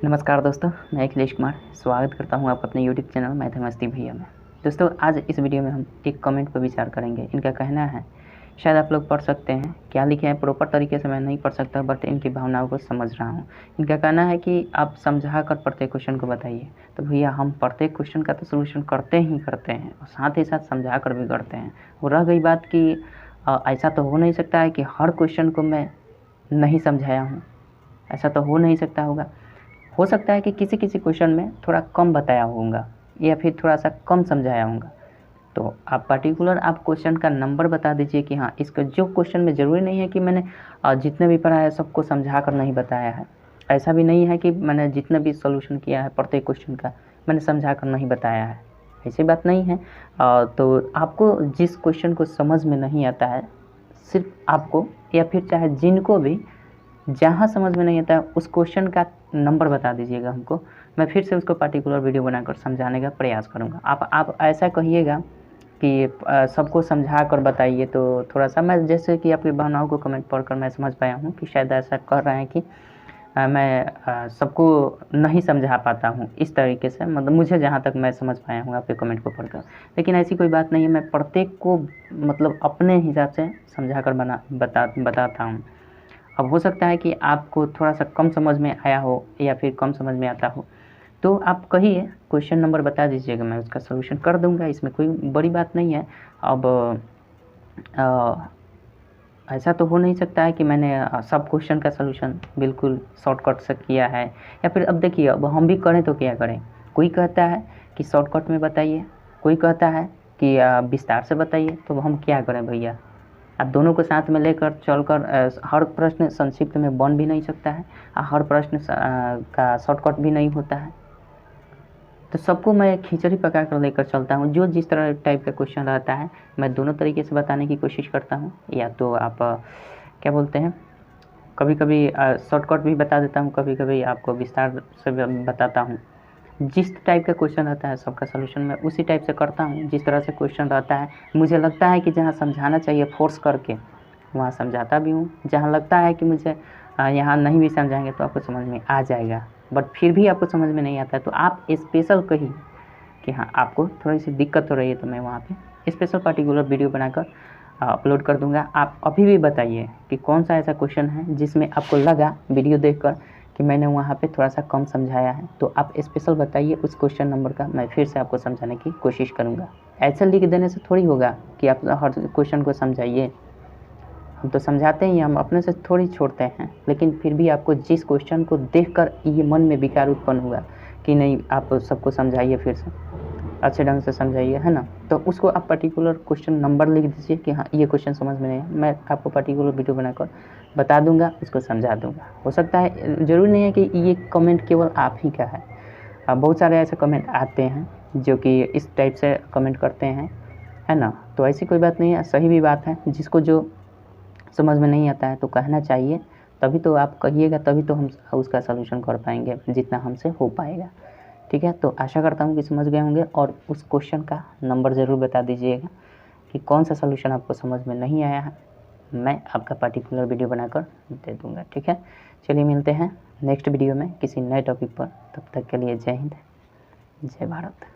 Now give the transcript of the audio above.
नमस्कार दोस्तों, मैं अखिलेश कुमार स्वागत करता हूं आप अपने YouTube चैनल मैथमस्ती भैया में। दोस्तों, आज इस वीडियो में हम एक कमेंट पर विचार करेंगे। इनका कहना है, शायद आप लोग पढ़ सकते हैं, क्या लिखे हैं प्रॉपर तरीके से मैं नहीं पढ़ सकता, बट इनकी भावनाओं को समझ रहा हूं। इनका कहना है कि आप समझा कर प्रत्येक क्वेश्चन को बताइए। तो भैया, हम प्रत्येक क्वेश्चन का तो सोल्यूशन करते हैं और साथ ही साथ समझा कर भी करते हैं। वो रह गई बात कि ऐसा तो हो नहीं सकता है कि हर क्वेश्चन को मैं नहीं समझाया हूँ, ऐसा तो हो नहीं सकता होगा। हो सकता है कि किसी क्वेश्चन में थोड़ा कम बताया होगा या फिर थोड़ा सा कम समझाया होगा। तो आप पर्टिकुलर आप क्वेश्चन का नंबर बता दीजिए कि हाँ, इसका जो क्वेश्चन में ज़रूरी नहीं है कि मैंने जितने भी पढ़ा है सबको समझा कर नहीं बताया है। ऐसा भी नहीं है कि मैंने जितना भी सॉल्यूशन किया है प्रत्येक क्वेश्चन का मैंने समझा कर नहीं बताया है, ऐसी बात नहीं है। तो आपको जिस क्वेश्चन को समझ में नहीं आता है, सिर्फ आपको या फिर चाहे जिनको भी जहाँ समझ में नहीं आता है उस क्वेश्चन का नंबर बता दीजिएगा हमको। मैं फिर से उसको पार्टिकुलर वीडियो बनाकर समझाने का प्रयास करूँगा। आप ऐसा कहिएगा कि सबको समझा कर बताइए, तो थोड़ा-सा मैं जैसे कि आपकी भावनाओं को कमेंट पढ़कर मैं समझ पाया हूँ कि शायद ऐसा कर रहे हैं कि मैं सबको नहीं समझा पाता हूँ इस तरीके से, मतलब मुझे जहाँ तक मैं समझ पाया हूँ आपके कमेंट को पढ़कर। लेकिन ऐसी कोई बात नहीं है, मैं प्रत्येक को मतलब अपने हिसाब से समझा कर बताता हूँ। अब हो सकता है कि आपको थोड़ा-सा कम समझ में आया हो या फिर कम समझ में आता हो, तो आप कहिए, क्वेश्चन नंबर बता दीजिएगा, मैं उसका सॉल्यूशन कर दूँगा, इसमें कोई बड़ी बात नहीं है। अब अ, ऐसा तो हो नहीं सकता है कि मैंने सब क्वेश्चन का सॉल्यूशन बिल्कुल शॉर्टकट से किया है, या फिर अब देखिए, अब हम भी करें तो क्या करें? कोई कहता है कि शॉर्टकट में बताइए, कोई कहता है कि विस्तार से बताइए, तो हम क्या करें भैया? आप दोनों को साथ में लेकर चलकर हर प्रश्न संक्षिप्त में बन भी नहीं सकता है, हर प्रश्न का शॉर्टकट भी नहीं होता है। तो सबको मैं खिचड़ी पका कर लेकर चलता हूँ। जो जिस तरह टाइप का क्वेश्चन रहता है, मैं दोनों तरीके से बताने की कोशिश करता हूँ। या तो आप क्या बोलते हैं, कभी-कभी शॉर्टकट भी बता देता हूँ, कभी-कभी आपको विस्तार से बताता हूँ। जिस टाइप का क्वेश्चन रहता है सबका सॉल्यूशन मैं उसी टाइप से करता हूँ। जिस तरह से क्वेश्चन रहता है, मुझे लगता है कि जहाँ समझाना चाहिए फ़ोर्स करके, वहाँ समझाता भी हूँ। जहाँ लगता है कि मुझे यहाँ नहीं भी समझाएँगे तो आपको समझ में आ जाएगा, बट फिर भी आपको समझ में नहीं आता है, तो आप स्पेशल कहिए कि हाँ, आपको थोड़ी-सी दिक्कत हो रही है, तो मैं वहाँ पे स्पेशल पार्टिकुलर वीडियो बनाकर अपलोड कर दूँगा। आप अभी भी बताइए कि कौन-सा ऐसा क्वेश्चन है जिसमें आपको लगा वीडियो देखकर कि मैंने वहाँ पे थोड़ा-सा कम समझाया है, तो आप स्पेशल बताइए उस क्वेश्चन नंबर का, मैं फिर से आपको समझाने की कोशिश करूँगा। ऐसे लिख देने से थोड़ी होगा कि आप हर क्वेश्चन को समझाइए। हम तो समझाते ही हैं, हम अपने से थोड़ी छोड़ते हैं, लेकिन फिर भी आपको जिस क्वेश्चन को देखकर ये मन में विकार उत्पन्न हुआ कि नहीं, आप सबको समझाइए, फिर से अच्छे ढंग से समझाइए, है ना? तो उसको आप पर्टिकुलर क्वेश्चन नंबर लिख दीजिए कि हाँ, ये क्वेश्चन समझ में नहीं है, मैं आपको पर्टिकुलर वीडियो बनाकर बता दूँगा, उसको समझा दूँगा। हो सकता है, ज़रूरी नहीं है कि ये कमेंट केवल आप ही का है। बहुत सारे ऐसे कमेंट आते हैं जो कि इस टाइप से कमेंट करते हैं, है ना? तो ऐसी कोई बात नहीं है, सही भी बात है। जिसको जो समझ में नहीं आता है तो कहना चाहिए, तभी तो आप कहिएगा, तभी तो हम उसका सॉल्यूशन कर पाएँगे जितना हमसे हो पाएगा। ठीक है? तो आशा करता हूँ कि समझ गए होंगे, और उस क्वेश्चन का नंबर ज़रूर बता दीजिएगा कि कौन-सा सॉल्यूशन आपको समझ में नहीं आया है। मैं आपका पार्टिकुलर वीडियो बनाकर दे दूँगा। ठीक है? चलिए, मिलते हैं नेक्स्ट वीडियो में किसी नए टॉपिक पर। तब तक के लिए जय हिंद, जय भारत।